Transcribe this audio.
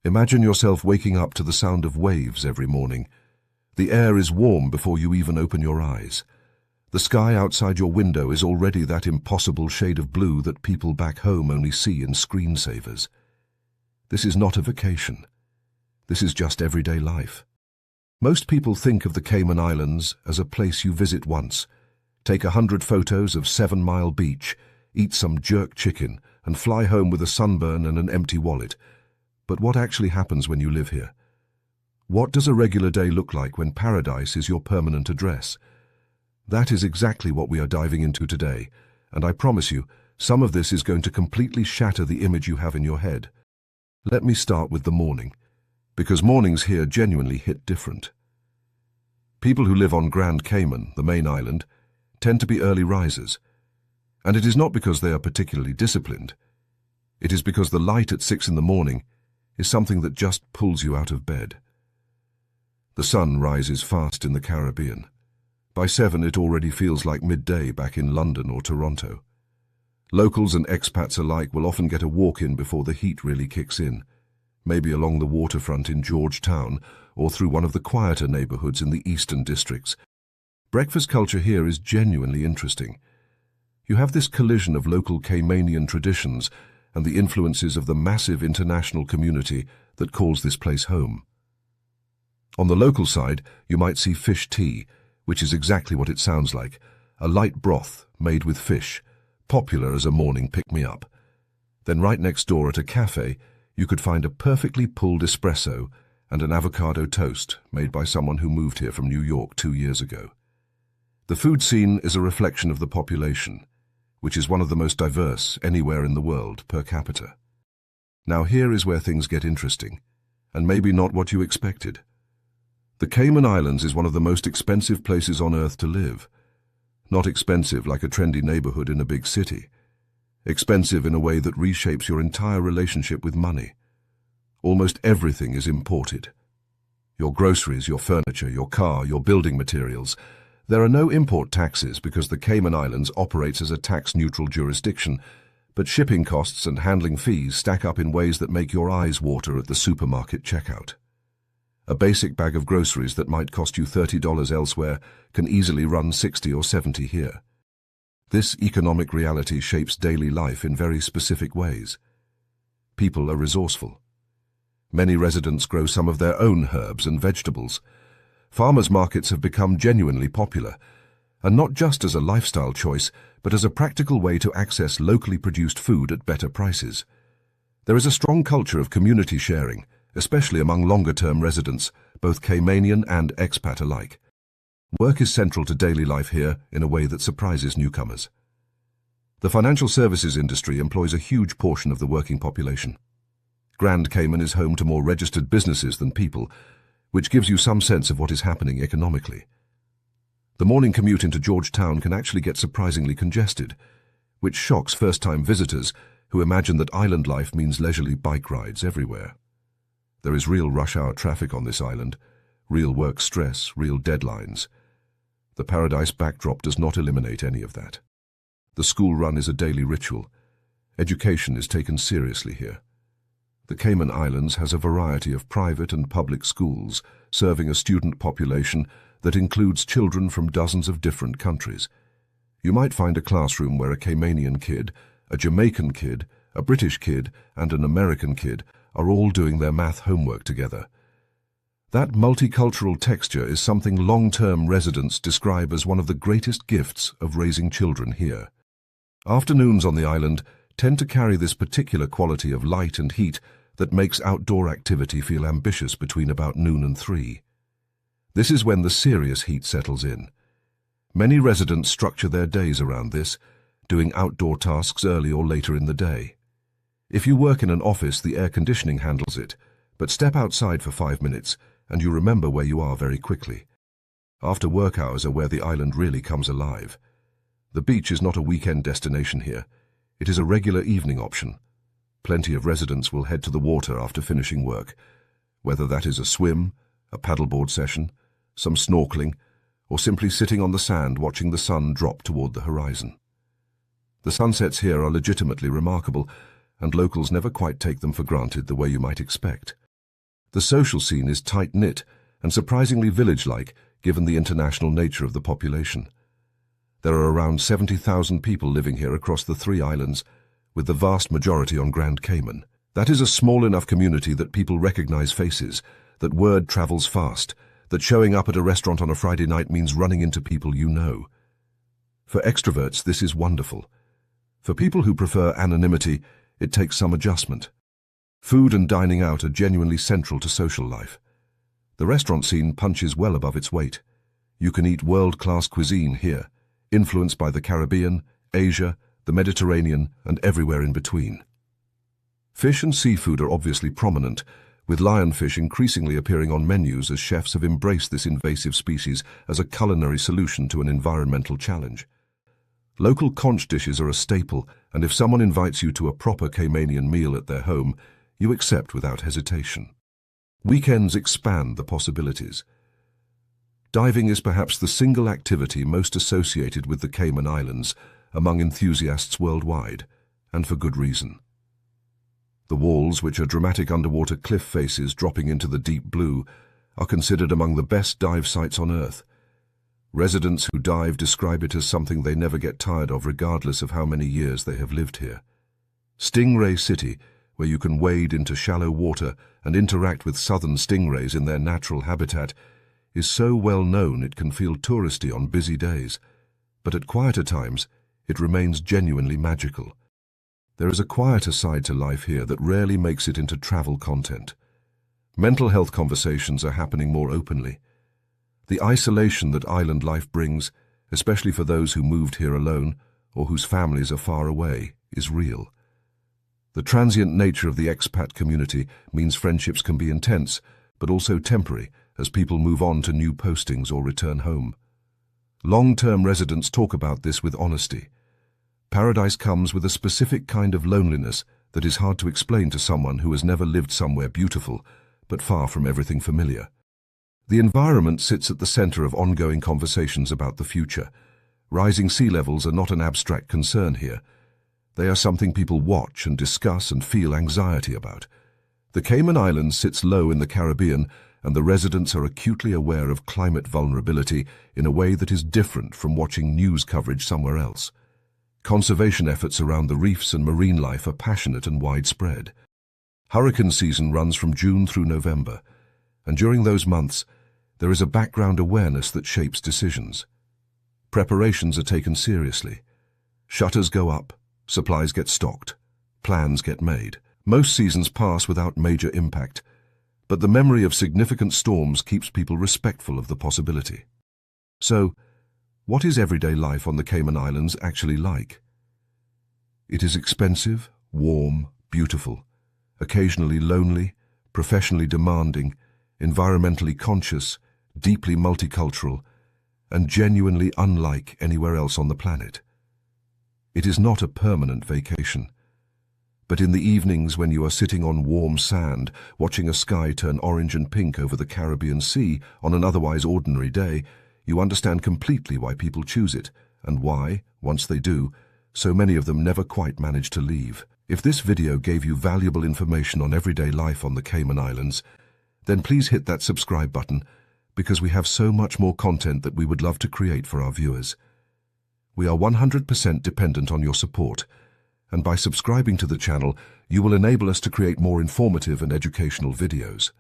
Imagine yourself waking up to the sound of waves every morning. The air is warm before you even open your eyes. The sky outside your window is already that impossible shade of blue that people back home only see in screensavers. This is not a vacation. This is just everyday life. Most people think of the Cayman Islands as a place you visit once, take 100 photos of 7 Mile Beach, eat some jerk chicken, and fly home with a sunburn and an empty wallet. But what actually happens when you live here? What does a regular day look like when paradise is your permanent address? That is exactly what we are diving into today, and I promise you, some of this is going to completely shatter the image you have in your head. Let me start with the morning, because mornings here genuinely hit different. People who live on Grand Cayman, the main island, tend to be early risers, and it is not because they are particularly disciplined. It is because the light at 6 in the morning is something that just pulls you out of bed. The sun rises fast in the Caribbean. By 7 it already feels like midday back in London or Toronto. Locals and expats alike will often get a walk-in before the heat really kicks in, maybe along the waterfront in Georgetown or through one of the quieter neighborhoods in the eastern districts. Breakfast culture here is genuinely interesting. You have this collision of local Caymanian traditions and the influences of the massive international community that calls this place home. On the local side, you might see fish tea, which is exactly what it sounds like, a light broth made with fish, popular as a morning pick-me-up. Then right next door at a cafe, you could find a perfectly pulled espresso and an avocado toast made by someone who moved here from New York 2 years ago. The food scene is a reflection of the population, which is one of the most diverse anywhere in the world per capita. Now here is where things get interesting, and maybe not what you expected. The Cayman Islands is one of the most expensive places on earth to live. Not expensive like a trendy neighborhood in a big city. Expensive in a way that reshapes your entire relationship with money. Almost everything is imported. Your groceries, your furniture, your car, your building materials. There are no import taxes because the Cayman Islands operates as a tax-neutral jurisdiction, but shipping costs and handling fees stack up in ways that make your eyes water at the supermarket checkout. A basic bag of groceries that might cost you $30 elsewhere can easily run $60 or $70 here. This economic reality shapes daily life in very specific ways. People are resourceful. Many residents grow some of their own herbs and vegetables. Farmers' markets have become genuinely popular, and not just as a lifestyle choice, but as a practical way to access locally produced food at better prices. There is a strong culture of community sharing, especially among longer-term residents, both Caymanian and expat alike. Work is central to daily life here in a way that surprises newcomers. The financial services industry employs a huge portion of the working population. Grand Cayman is home to more registered businesses than people, which gives you some sense of what is happening economically. The morning commute into Georgetown can actually get surprisingly congested, which shocks first-time visitors who imagine that island life means leisurely bike rides everywhere. There is real rush-hour traffic on this island, real work stress, real deadlines. The paradise backdrop does not eliminate any of that. The school run is a daily ritual. Education is taken seriously here. The Cayman Islands has a variety of private and public schools, serving a student population that includes children from dozens of different countries. You might find a classroom where a Caymanian kid, a Jamaican kid, a British kid, and an American kid are all doing their math homework together. That multicultural texture is something long-term residents describe as one of the greatest gifts of raising children here. Afternoons on the island tend to carry this particular quality of light and heat that makes outdoor activity feel ambitious between about noon and 3. This is when the serious heat settles in. Many residents structure their days around this, doing outdoor tasks early or later in the day. If you work in an office, the air conditioning handles it, but step outside for 5 minutes and you remember where you are very quickly. After work hours are where the island really comes alive. The beach is not a weekend destination here. It is a regular evening option. Plenty of residents will head to the water after finishing work, whether that is a swim, a paddleboard session, some snorkeling, or simply sitting on the sand watching the sun drop toward the horizon. The sunsets here are legitimately remarkable, and locals never quite take them for granted the way you might expect. The social scene is tight-knit and surprisingly village-like given the international nature of the population. There are around 70,000 people living here across the 3 islands, with the vast majority on Grand Cayman. That is a small enough community that people recognize faces, that word travels fast, that showing up at a restaurant on a Friday night means running into people you know. For extroverts, this is wonderful. For people who prefer anonymity, it takes some adjustment. Food and dining out are genuinely central to social life. The restaurant scene punches well above its weight. You can eat world-class cuisine here, influenced by the Caribbean, Asia, the Mediterranean, and everywhere in between. Fish and seafood are obviously prominent, with lionfish increasingly appearing on menus as chefs have embraced this invasive species as a culinary solution to an environmental challenge. Local conch dishes are a staple, and if someone invites you to a proper Caymanian meal at their home, you accept without hesitation. Weekends expand the possibilities. Diving is perhaps the single activity most associated with the Cayman Islands among enthusiasts worldwide, and for good reason. The walls, which are dramatic underwater cliff faces dropping into the deep blue, are considered among the best dive sites on Earth. Residents who dive describe it as something they never get tired of regardless of how many years they have lived here. Stingray City, where you can wade into shallow water and interact with southern stingrays in their natural habitat, is so well known it can feel touristy on busy days, but at quieter times it remains genuinely magical. There is a quieter side to life here that rarely makes it into travel content. Mental health conversations are happening more openly. The isolation that island life brings, especially for those who moved here alone or whose families are far away, is real. The transient nature of the expat community means friendships can be intense, but also temporary as people move on to new postings or return home. Long-term residents talk about this with honesty. Paradise comes with a specific kind of loneliness that is hard to explain to someone who has never lived somewhere beautiful, but far from everything familiar. The environment sits at the center of ongoing conversations about the future. Rising sea levels are not an abstract concern here. They are something people watch and discuss and feel anxiety about. The Cayman Islands sits low in the Caribbean, and the residents are acutely aware of climate vulnerability in a way that is different from watching news coverage somewhere else. Conservation efforts around the reefs and marine life are passionate and widespread. Hurricane season runs from June through November, and during those months, there is a background awareness that shapes decisions. Preparations are taken seriously. Shutters go up, supplies get stocked, plans get made. Most seasons pass without major impact, but the memory of significant storms keeps people respectful of the possibility. So, what is everyday life on the Cayman Islands actually like? It is expensive, warm, beautiful, occasionally lonely, professionally demanding, environmentally conscious, deeply multicultural, and genuinely unlike anywhere else on the planet. It is not a permanent vacation. But in the evenings when you are sitting on warm sand, watching a sky turn orange and pink over the Caribbean Sea on an otherwise ordinary day, you understand completely why people choose it, and why, once they do, so many of them never quite manage to leave. If this video gave you valuable information on everyday life on the Cayman Islands, then please hit that subscribe button, because we have so much more content that we would love to create for our viewers. We are 100% dependent on your support, and by subscribing to the channel, you will enable us to create more informative and educational videos.